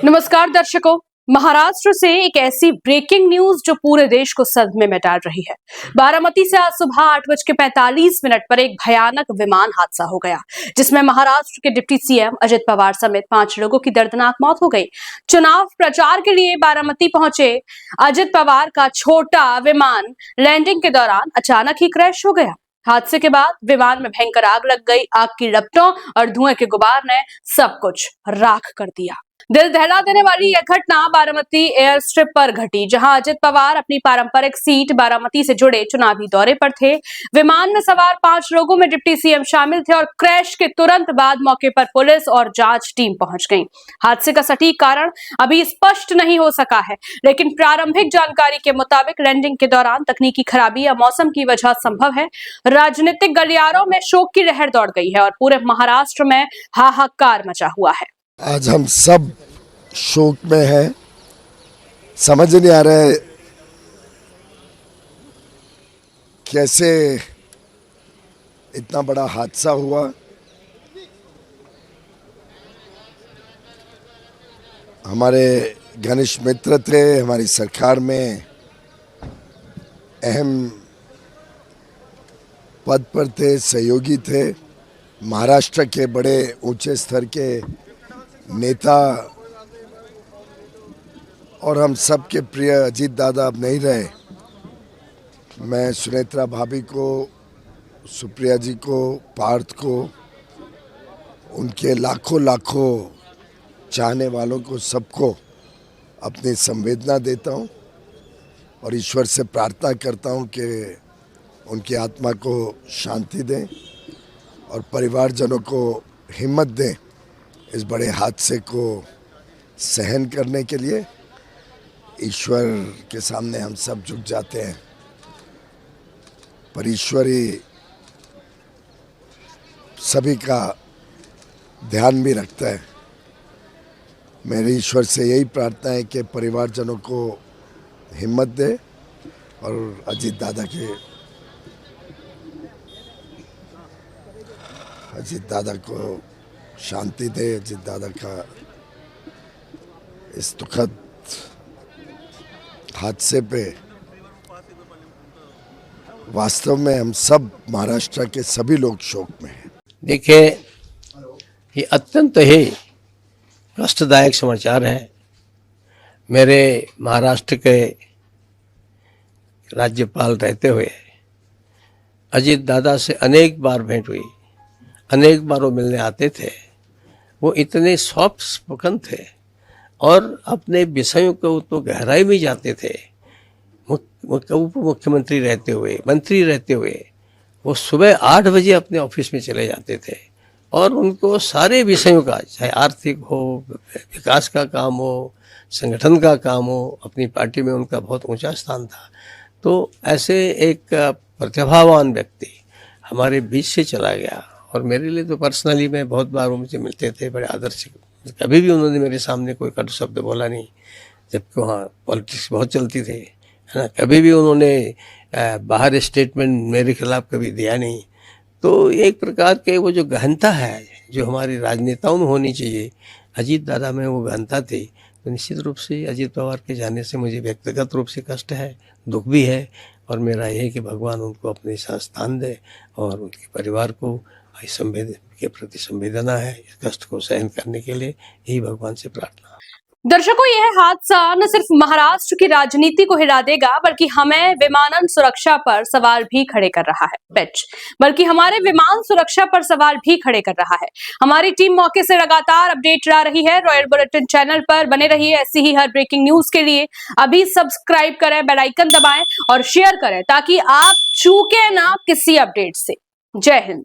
नमस्कार दर्शकों, महाराष्ट्र से एक ऐसी ब्रेकिंग न्यूज जो पूरे देश को सदमे में डाल रही है। बारामती से आज सुबह 8:45 पर एक भयानक विमान हादसा हो गया, जिसमें महाराष्ट्र के डिप्टी सीएम अजित पवार समेत 5 लोगों की दर्दनाक मौत हो गई। चुनाव प्रचार के लिए बारामती पहुंचे अजित पवार का छोटा विमान लैंडिंग के दौरान अचानक ही क्रैश हो गया। हादसे के बाद विमान में भयंकर आग लग गई। आग की लपटों और धुएं के गुबार ने सब कुछ राख कर दिया। दिल दहला देने वाली यह घटना बारामती एयर स्ट्रिप पर घटी, जहां अजित पवार अपनी पारंपरिक सीट बारामती से जुड़े चुनावी दौरे पर थे। विमान में सवार 5 लोगों में डिप्टी सीएम शामिल थे और क्रैश के तुरंत बाद मौके पर पुलिस और जांच टीम पहुंच गई। हादसे का सटीक कारण अभी स्पष्ट नहीं हो सका है, लेकिन प्रारंभिक जानकारी के मुताबिक लैंडिंग के दौरान तकनीकी खराबी या मौसम की वजह संभव है। राजनीतिक गलियारों में शोक की लहर दौड़ गई है और पूरे महाराष्ट्र में हाहाकार मचा हुआ है। आज हम सब शोक में हैं। समझ नहीं आ रहा है कैसे इतना बड़ा हादसा हुआ। हमारे घनिष्ठ मित्र थे, हमारी सरकार में अहम पद पर थे, सहयोगी थे, महाराष्ट्र के बड़े ऊंचे स्तर के नेता और हम सब के प्रिय अजीत दादा अब नहीं रहे। मैं सुनेत्रा भाभी को, सुप्रिया जी को, पार्थ को, उनके लाखों लाखों चाहने वालों को, सबको अपनी संवेदना देता हूं और ईश्वर से प्रार्थना करता हूं कि उनकी आत्मा को शांति दें और परिवारजनों को हिम्मत दें इस बड़े हादसे को सहन करने के लिए। ईश्वर के सामने हम सब झुक जाते हैं, पर ईश्वर ही सभी का ध्यान भी रखता है। मेरी ईश्वर से यही प्रार्थना है कि परिवारजनों को हिम्मत दे और अजीत दादा को शांति दे। अजीत दादा का इस दुखद हादसे पे वास्तव में हम सब महाराष्ट्र के सभी लोग शोक में हैं। देखिए, ये अत्यंत ही कष्टदायक समाचार है। मेरे महाराष्ट्र के राज्यपाल रहते हुए अजीत दादा से अनेक बार भेंट हुई, अनेक बार वो मिलने आते थे। वो इतने सॉफ्ट स्पोकन थे और अपने विषयों को तो गहराई में जाते थे। उप मुख्यमंत्री रहते हुए, मंत्री रहते हुए वो सुबह 8 बजे अपने ऑफिस में चले जाते थे और उनको सारे विषयों का, चाहे आर्थिक हो, विकास का काम हो, संगठन का काम हो, अपनी पार्टी में उनका बहुत ऊंचा स्थान था। तो ऐसे एक प्रतिभावान व्यक्ति हमारे बीच से चला गया और मेरे लिए तो पर्सनली मैं बहुत बार वो मुझे मिलते थे, बड़े आदर से। कभी भी उन्होंने मेरे सामने कोई कटु शब्द बोला नहीं, जबकि वहाँ पॉलिटिक्स बहुत चलती थी, है ना। कभी भी उन्होंने बाहर स्टेटमेंट मेरे खिलाफ कभी दिया नहीं। तो एक प्रकार के वो जो गहनता है जो हमारे राजनेताओं में होनी चाहिए, अजीत दादा में वो गहनता थी। तो निश्चित रूप से अजीत पवार के जाने से मुझे व्यक्तिगत रूप से कष्ट है, दुख भी है और मेरा यह है कि भगवान उनको अपने साथ स्थान दे और उनके परिवार को के प्रति संवेदना है। इस कष्ट को सहन करने के लिए यही भगवान से प्रार्थना। दर्शकों, यह हादसा न सिर्फ महाराष्ट्र की राजनीति को हिला देगा, बल्कि हमें विमानन सुरक्षा पर सवाल भी खड़े कर रहा है। बल्कि हमारे विमान सुरक्षा पर सवाल भी खड़े कर रहा है। हमारी टीम मौके से लगातार अपडेट ला रही है। रॉयल बुलेटिन चैनल पर बने रहिए ऐसी ही हर ब्रेकिंग न्यूज के लिए। अभी सब्सक्राइब करें, बेल आइकन दबाएं और शेयर करें ताकि आप चूके ना किसी अपडेट से। जय हिंद।